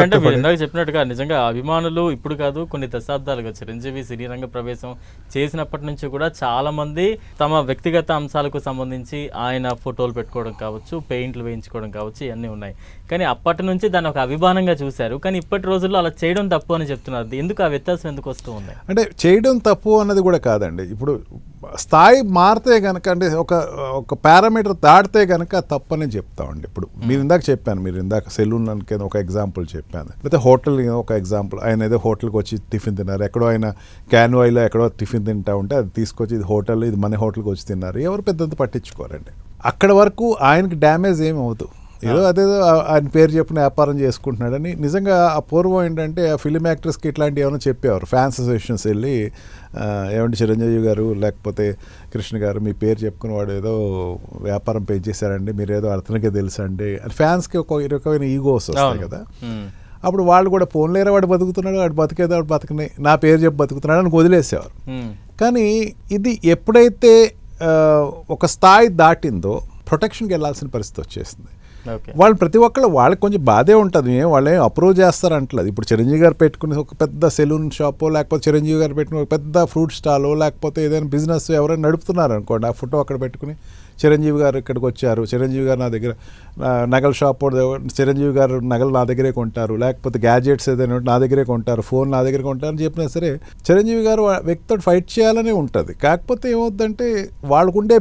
అంటే మీరు ఇందాక చెప్పినట్టుగా నిజంగా అభిమానులు ఇప్పుడు కాదు కొన్ని దశాబ్దాలుగా చిరంజీవి సినీ రంగ ప్రవేశం చేసినప్పటి నుంచి కూడా చాలా మంది తమ వ్యక్తిగత అంశాలకు సంబంధించి ఆయన ఫోటోలు పెట్టుకోవడం కావచ్చు, పెయింట్లు వేయించుకోవడం కావచ్చు, ఇవన్నీ ఉన్నాయి. కానీ అప్పటి నుంచి దాన్ని ఒక అభిమానంగా చూశారు. కానీ ఇప్పటి రోజుల్లో అలా చేయడం తప్పు అని చెప్తున్నారు. ఎందుకు ఆ వ్యత్యాసం ఎందుకు వస్తూ ఉంది? అంటే చేయడం తప్పు అన్నది కూడా కాదండి. ఇప్పుడు స్థాయి మారితే కనుక, అంటే ఒక పారామీటర్ దాటితే కనుక తప్పని చెప్తామండి. ఇప్పుడు మీరు ఇందాక చెప్పాను, మీరు ఇందాక సెలూన్ కింద ఒక ఎగ్జాంపుల్ చెప్పాను, లేకపోతే హోటల్ ఒక ఎగ్జాంపుల్. ఆయన ఏదో హోటల్కి వచ్చి టిఫిన్ తిన్నారు, ఎక్కడో ఆయన క్యాన్వాయిలో ఎక్కడో టిఫిన్ తింటా ఉంటే అది తీసుకొచ్చి ఇది హోటల్, ఇది మన హోటల్కి వచ్చి తిన్నారు, ఎవరు పెద్దంత పట్టించుకోరండి. అక్కడ వరకు ఆయనకి డ్యామేజ్ ఏమి అవుతుంది. ఏదో అదేదో ఆయన పేరు చెప్పిన వ్యాపారం చేసుకుంటున్నాడని. నిజంగా ఆ పూర్వం ఏంటంటే ఆ ఫిలిం యాక్టర్స్కి ఇట్లాంటివి ఏమైనా చెప్పేవారు. ఫ్యాన్స్ అసోసియేషన్స్ వెళ్ళి ఏమంటే చిరంజీవి గారు లేకపోతే కృష్ణ గారు మీ పేరు చెప్పుకుని వాడు ఏదో వ్యాపారం పెంచేశారండి, మీరు ఏదో అతనికే తెలుసా అండి అని ఫ్యాన్స్కి ఒక రకమైన ఈగోస్ వస్తాయి కదా. అప్పుడు వాళ్ళు కూడా పోన్లేరా వాడు బతుకుతున్నాడు, వాడు బతికేదో వాడు బతకనే, నా పేరు చెప్పి బతుకుతున్నాడు అని వదిలేసేవారు. కానీ ఇది ఎప్పుడైతే ఒక స్థాయి దాటిందో ప్రొటెక్షన్కి వెళ్ళాల్సిన పరిస్థితి వచ్చేసింది. వాళ్ళు ప్రతి ఒక్కళ్ళు వాళ్ళకి కొంచెం బాధే ఉంటుంది, వాళ్ళు ఏం అప్రూవ్ చేస్తారంటలేదు. ఇప్పుడు చిరంజీవి గారు పెట్టుకుని ఒక పెద్ద సెలూన్ షాపో, లేకపోతే చిరంజీవి గారు పెట్టుకుని ఒక పెద్ద ఫ్రూట్ స్టాలో, లేకపోతే ఏదైనా బిజినెస్ ఎవరైనా నడుపుతున్నారు అనుకోండి, ఆ ఫోటో అక్కడ పెట్టుకుని చిరంజీవి గారు ఇక్కడికి వచ్చారు, చిరంజీవి గారు నా దగ్గర నగల షాప్, చిరంజీవి గారు నగలు నా దగ్గరే కొంటారు, లేకపోతే గ్యాజెట్స్ ఏదైనా నా దగ్గరే కొంటారు, ఫోన్ నా దగ్గరే కొంటారు అని చెప్పినా సరే చిరంజీవి గారు వ్యక్తితో ఫైట్ చేయాలనే ఉంటుంది. కాకపోతే ఏమవుతుందంటే వాళ్ళకుండే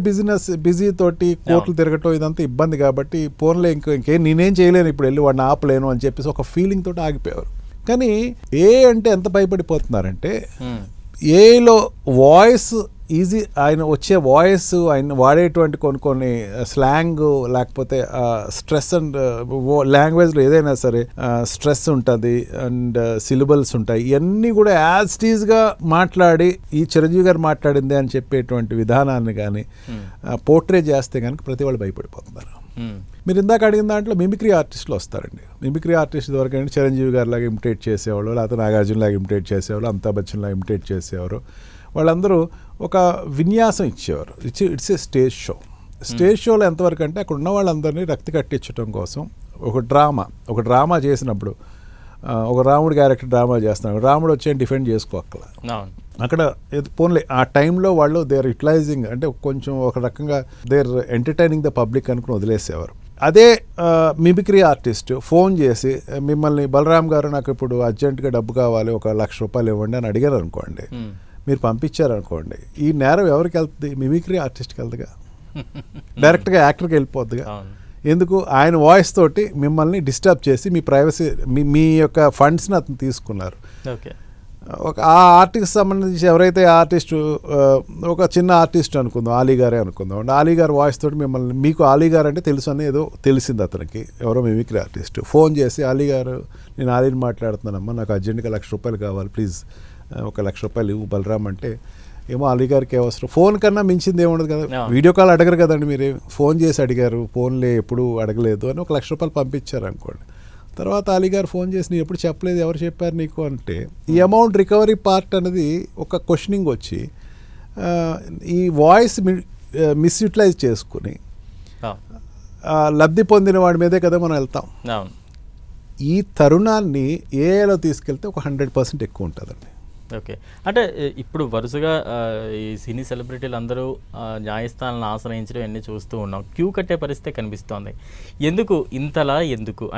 బిజీ తోటి కోట్లు తిరగటం ఇదంతా ఇబ్బంది కాబట్టి ఫోన్లో ఇంకేం నేనేం చేయలేను ఇప్పుడు వెళ్ళి వాడిని ఆపలేను అని చెప్పేసి ఒక ఫీలింగ్ తోటి ఆగిపోయారు. కానీ అంటే ఎంత భయపడిపోతున్నారంటే ఏలో వాయిస్ ఈజీ, ఆయన వచ్చే వాయిస్, ఆయన వాడేటువంటి కొన్ని స్లాంగ్, లేకపోతే స్ట్రెస్ అండ్ లాంగ్వేజ్లో ఏదైనా సరే స్ట్రెస్ ఉంటుంది అండ్ సిలబల్స్ ఉంటాయి. ఇవన్నీ కూడా యాజ్ టీజ్గా మాట్లాడి ఈ చిరంజీవి గారు మాట్లాడింది అని చెప్పేటువంటి విధానాన్ని కానీ పోర్ట్రే చేస్తే కనుక ప్రతి వాళ్ళు భయపడిపోతున్నారు. మీరు ఇందాక అడిగిన దాంట్లో మిమిక్రీ ఆర్టిస్టులు వస్తారండి. మిమిక్రీ ఆర్టిస్ట్ వరకు చిరంజీవి గారి లాగా ఇమిటేట్ చేసేవాళ్ళు, లేకపోతే నాగార్జున లాగా ఇమిటేట్ చేసేవాళ్ళు, అమితాబ్ బచ్చన్ లాగా ఇమిటేట్ చేసేవారు. వాళ్ళందరూ ఒక విన్యాసం ఇచ్చేవారు. ఇట్స్ ఏ స్టేజ్ షోలో ఎంతవరకు అంటే అక్కడ ఉన్న వాళ్ళందరినీ రక్తి కట్టించడం కోసం ఒక డ్రామా చేసినప్పుడు ఒక రాముడు క్యారెక్టర్ డ్రామా చేస్తున్నాడు, రాముడు వచ్చి డిఫెండ్ చేసుకోక్కల అక్కడ పోన్లే ఆ టైంలో వాళ్ళు దే ఆర్ యూటిలైజింగ్, అంటే కొంచెం ఒక రకంగా they are entertaining the public అనుకుని వదిలేసేవారు. అదే మిమిక్రీ ఆర్టిస్ట్ ఫోన్ చేసి మిమ్మల్ని బలరామ్ గారు నాకు ఇప్పుడు అర్జెంటుగా డబ్బు కావాలి, 1,00,000 రూపాయలు ఇవ్వండి అని అడిగారు అనుకోండి, మీరు పంపించారనుకోండి, ఈ నేరం ఎవరికి వెళ్తుంది? మిమిక్రీ ఆర్టిస్ట్కి వెళ్తుందిగా, డైరెక్ట్గా యాక్టర్కి వెళ్ళిపోద్దిగా. ఎందుకు? ఆయన వాయిస్ తోటి మిమ్మల్ని డిస్టర్బ్ చేసి మీ ప్రైవసీ, మీ యొక్క ఫండ్స్ని అతను తీసుకున్నారు. ఆ ఆర్టిస్ట్ సంబంధించి ఎవరైతే ఆర్టిస్టు, ఒక చిన్న ఆర్టిస్ట్ అనుకుందాం, ఆలీ గారే అనుకుందాం, ఆలీ గారు వాయిస్ తోటి మిమ్మల్ని, మీకు ఆలీ గారు అంటే తెలుసు అని ఏదో తెలిసింది అతనికి, ఎవరో మిమిక్రీ ఆర్టిస్ట్ ఫోన్ చేసి ఆలీ గారు నేను ఆలీని మాట్లాడుతున్నానమ్మా, నాకు అర్జెంట్గా 1,00,000 రూపాయలు కావాలి, ప్లీజ్ 1,00,000 రూపాయలు ఇవ్వు బలరామ్ అంటే, ఏమో అలీ గారికి అవసరం, ఫోన్ కన్నా మించింది ఏముండదు కదా, వీడియో కాల్ అడగరు కదండి, మీరు ఫోన్ చేసి అడిగారు, ఫోన్లే ఎప్పుడు అడగలేదు అని 1,00,000 రూపాయలు పంపించారు అనుకోండి. తర్వాత అలీ గారు ఫోన్ చేసి నేను ఎప్పుడు చెప్పలేదు, ఎవరు చెప్పారు నీకు అంటే, ఈ అమౌంట్ రికవరీ పార్ట్ అనేది ఒక క్వశ్చనింగ్ వచ్చి ఈ వాయిస్ మిస్యూటిలైజ్ చేసుకుని లబ్ధి పొందిన వాడి మీదే కదా మనం వెళ్తాం. ఈ తరుణాన్ని ఏఐలో తీసుకెళ్తే ఒక 100% ఎక్కువ ఉంటుందండి. ఓకే, అంటే ఇప్పుడు వరుసగా ఈ సినీ సెలబ్రిటీలు అందరూ న్యాయస్థానాలను ఆశ్రయించడం అన్నీ చూస్తూ ఉన్నాం. క్యూ కట్టే పరిస్థితి కనిపిస్తోంది. ఎందుకు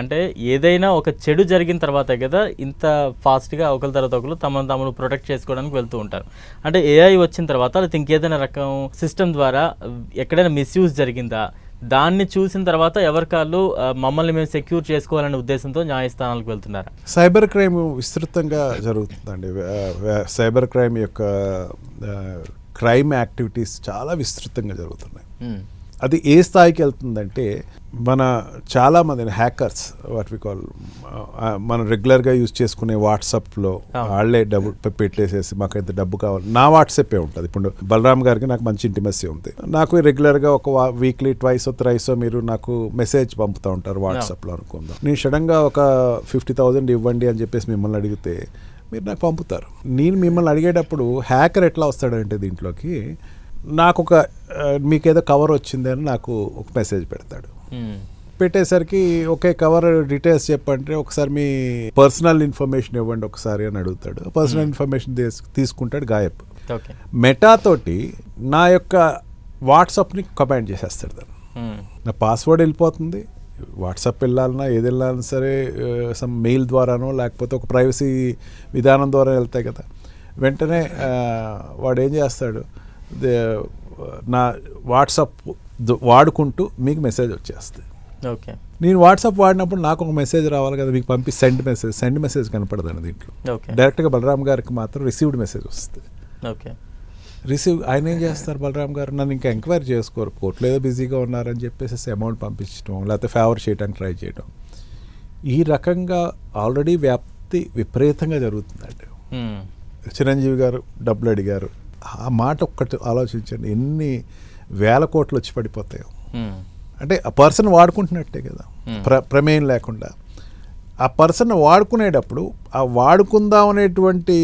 అంటే ఏదైనా ఒక చెడు జరిగిన తర్వాతే కదా ఇంత ఫాస్ట్గా ఒకరి తర్వాత ఒకరు తమను ప్రొటెక్ట్ చేసుకోవడానికి వెళ్తూ ఉంటారు. అంటే ఏఐ వచ్చిన తర్వాత అది ఇంకేదైనా రకం సిస్టమ్ ద్వారా ఎక్కడైనా మిస్యూజ్ జరిగిందా, దాన్ని చూసిన తర్వాత ఎవరికాళ్ళు మమ్మల్ని మేము సెక్యూర్ చేసుకోవాలనే ఉద్దేశంతో న్యాయస్థానాలకు వెళ్తున్నారు. సైబర్ క్రైమ్ విస్తృతంగా జరుగుతుందండి. సైబర్ క్రైమ్ యొక్క క్రైమ్ యాక్టివిటీస్ చాలా విస్తృతంగా జరుగుతున్నాయి. అది ఏ స్థాయికి వెళ్తుందంటే, మన చాలామంది హ్యాకర్స్ వాట్ వి కాల్, మనం రెగ్యులర్గా యూజ్ చేసుకునే వాట్సాప్లో వాళ్ళే డబ్బు పెట్టేసేసి మాకైతే డబ్బు కావాలి, నా వాట్సాపే ఉంటుంది. ఇప్పుడు బలరామ్ గారికి నాకు మంచి ఇంటిమసీ ఉంది, నాకు రెగ్యులర్గా ఒక వీక్లీ ట్వైసో థ్రైసో మీరు నాకు మెసేజ్ పంపుతూ ఉంటారు వాట్సాప్లో అనుకుందాం. నేను సడన్గా ఒక 50,000 ఇవ్వండి అని చెప్పేసి మిమ్మల్ని అడిగితే మీరు నాకు పంపుతారు. నేను మిమ్మల్ని అడిగేటప్పుడు హ్యాకర్ ఎట్లా వస్తాడంటే దీంట్లోకి, నాకు మీకేదో కవర్ వచ్చింది అని నాకు ఒక మెసేజ్ పెడతాడు. పెట్టేసరికి ఓకే కవర్ డీటెయిల్స్ చెప్పంటే ఒకసారి మీ పర్సనల్ ఇన్ఫర్మేషన్ ఇవ్వండి ఒకసారి అని అడుగుతాడు. పర్సనల్ ఇన్ఫర్మేషన్ తీసుకుంటాడు, గాయబ్. ఓకే. మెటా తోటి నా యొక్క వాట్సాప్ని కమాండ్ చేసేస్తాడు దాన్ని. నా పాస్వర్డ్ వెళ్ళిపోతుంది, వాట్సాప్ వెళ్ళాలన్నా ఏది వెళ్ళాలన్నా సరే సమ్ మెయిల్ ద్వారానో లేకపోతే ఒక ప్రైవసీ విధానం ద్వారా వెళ్తాయి కదా. వెంటనే వాడు ఏం చేస్తాడు, నా వాట్సాప్ వాడుకుంటూ మీకు మెసేజ్ వచ్చేస్తుంది. ఓకే. నేను వాట్సాప్ వాడినప్పుడు నాకు ఒక మెసేజ్ రావాలి కదా, మీకు పంపి సెండ్ మెసేజ్ కనపడదండి దీంట్లో. ఓకే. డైరెక్ట్గా బలరామ్ గారికి మాత్రం రిసీవ్డ్ మెసేజ్ వస్తుంది. ఓకే. ఆయన ఏం చేస్తారు బలరామ్ గారు, నన్ను ఇంకా ఎంక్వైరీ చేసుకోరు, కోర్టులో ఏదో బిజీగా ఉన్నారని చెప్పేసి అమౌంట్ పంపించడం లేకపోతే ఫేవర్ చేయడానికి ట్రై చేయడం, ఈ రకంగా ఆల్రెడీ వ్యాప్తి విపరీతంగా జరుగుతుందండి. చిరంజీవి గారు డబ్బులు అడిగారు, ఆ మాట ఒక్కటి ఆలోచించండి, ఎన్ని వేల కోట్లు వచ్చి పడిపోతాయో. అంటే ఆ పర్సన్ వాడుకుంటున్నట్టే కదా, ప్రమేయం లేకుండా. ఆ పర్సన్ వాడుకునేటప్పుడు ఆ వాడుకుందాం అనేటువంటి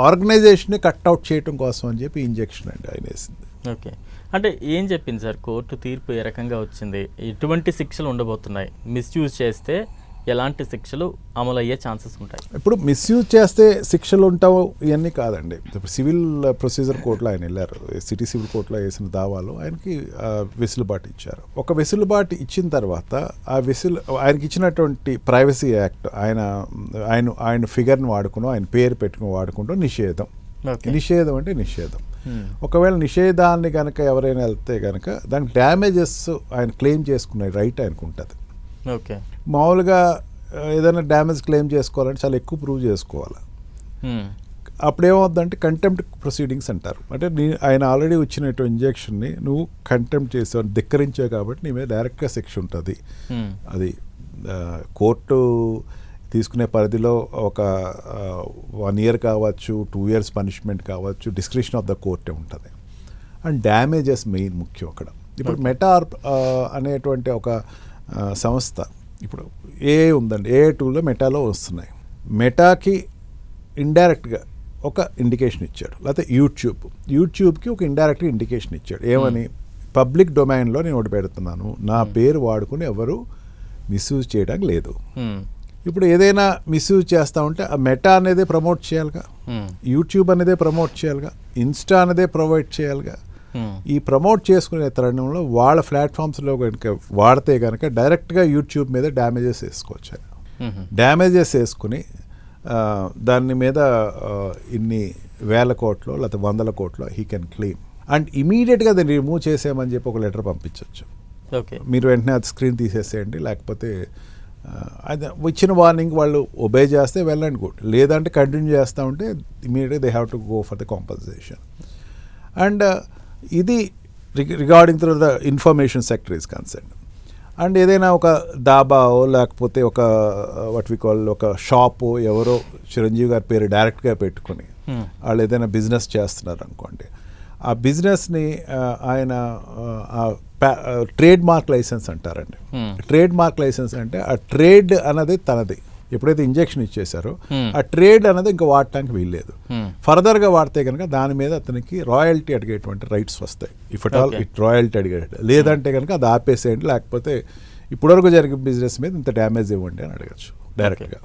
ఆర్గనైజేషన్ని కట్అవుట్ చేయడం కోసం అని చెప్పి ఇంజెక్షన్ అండి ఆయన వేసింది. ఓకే. అంటే ఏం చెప్పింది సార్ కోర్టు తీర్పు, ఏ రకంగా వచ్చింది, ఎటువంటి శిక్షలు ఉండబోతున్నాయి, మిస్యూజ్ చేస్తే ఎలాంటి శిక్షలు అమలు అయ్యే ఛాన్సెస్ ఉంటాయి? ఇప్పుడు మిస్యూజ్ చేస్తే శిక్షలు ఉంటావు ఇవన్నీ కాదండి. ఇప్పుడు సివిల్ ప్రొసీజర్ కోర్టులో ఆయన వెళ్ళారు, సిటీ సివిల్ కోర్టులో వేసిన దావాలో ఆయనకి వెసులుబాటు ఇచ్చారు. ఒక వెసులుబాటు ఇచ్చిన తర్వాత ఆ ఆయనకి ఇచ్చినటువంటి ప్రైవసీ యాక్ట్ ఆయన ఫిగర్ని వాడుకుని ఆయన పేరు పెట్టుకుని వాడుకుంటూ నిషేధం అంటే నిషేధం. ఒకవేళ నిషేధాన్ని కనుక ఎవరైనా వెళ్తే కనుక దానికి డ్యామేజెస్ ఆయన క్లెయిమ్ చేసుకునే రైట్ ఆయనకు ఉంటుంది. ఓకే. మామూలుగా ఏదైనా డ్యామేజ్ క్లెయిమ్ చేసుకోవాలంటే చాలా ఎక్కువ ప్రూవ్ చేసుకోవాలి. అప్పుడు ఏమవుతుందంటే కంటెంప్ట్ ప్రొసీడింగ్స్ అంటారు. అంటే ఆయన ఆల్రెడీ వచ్చినట్టు ఇంజెక్షన్ని నువ్వు కంటెంప్ట్ చేసావు, ధిక్కరించావు కాబట్టి నీ మీద డైరెక్ట్గా శిక్ష ఉంటుంది. అది కోర్టు తీసుకునే పరిధిలో ఒక 1 year కావచ్చు, 2 years పనిష్మెంట్ కావచ్చు, డిస్క్రిప్షన్ ఆఫ్ ద కోర్టే ఉంటుంది. అండ్ డ్యామేజెస్ మెయిన్ ముఖ్యం అక్కడ. ఇప్పుడు మెటా అనేటువంటి ఒక సంస్థ ఇప్పుడు ఉందండి, టూల్లో మెటాలో వస్తున్నాయి. మెటాకి ఇండైరెక్ట్గా ఒక ఇండికేషన్ ఇచ్చాడు, లేకపోతే యూట్యూబ్కి ఒక ఇండైరెక్ట్గా ఇండికేషన్ ఇచ్చాడు. ఏమని, పబ్లిక్ డొమైన్లో నేను ఒకటి పెడుతున్నాను, నా పేరు వాడుకుని ఎవరు మిస్యూజ్ చేయడానికి లేదు. ఇప్పుడు ఏదైనా మిస్యూజ్ చేస్తూ ఉంటే ఆ మెటా అనేదే ప్రమోట్ చేయాలిగా, యూట్యూబ్ అనేదే ప్రమోట్ చేయాలిగా, ఇన్స్టా అనేదే ప్రొవైడ్ చేయాలిగా. ఈ ప్రమోట్ చేసుకునే తరుణంలో వాళ్ళ ప్లాట్ఫామ్స్లో కనుక వాడితే కనుక డైరెక్ట్గా యూట్యూబ్ మీద డ్యామేజెస్ వేసుకోవచ్చు. డ్యామేజెస్ వేసుకుని దాని మీద ఇన్ని వేల కోట్లు లేకపోతే 100 కోట్లు హీ కెన్ క్లెయిమ్. అండ్ ఇమీడియట్గా దాన్ని రిమూవ్ చేసేయమని చెప్పి ఒక లెటర్ పంపించవచ్చు. ఓకే. మీరు వెంటనే అది స్క్రీన్ తీసేసేయండి, లేకపోతే అది ఇచ్చిన వార్నింగ్ వాళ్ళు ఒబే చేస్తే వెల్ అండ్ గుడ్, లేదంటే కంటిన్యూ చేస్తూ ఉంటే ఇమీడియట్గా they have to go for the compensation. And ఇది regarding through the information sector is concern. And ఏదైనా ఒక దాబాओ లేకపోతే ఒక వాట్ వి కాల్ ఒక షాపు ఎవరో చిరంజీవి గారి పేరు డైరెక్ట్గా పెట్టుకొని వాళ్ళు ఏదైనా బిజినెస్ చేస్తున్నారు అనుకోండి, ఆ బిజినెస్ని ఆయన ట్రేడ్ మార్క్ లైసెన్స్ అంటారండి. ట్రేడ్ మార్క్ లైసెన్స్ అంటే ఆ ట్రేడ్ అన్నది తనది. ఎప్పుడైతే ఇంజెక్షన్ ఇచ్చేసారో ఆ ట్రేడ్ అనేది ఇంకా వాడటానికి వీల్లేదు. ఫర్దర్గా వాడితే కనుక దాని మీద అతనికి రాయల్టీ అడిగేటువంటి రైట్స్ వస్తాయి. If at all it royalty అడిగేట, లేదంటే కనుక అది ఆపేసేయండి, లేకపోతే ఇప్పటివరకు జరిగే బిజినెస్ మీద ఇంత డ్యామేజ్ ఇవ్వండి అని అడగచ్చు డైరెక్ట్గా.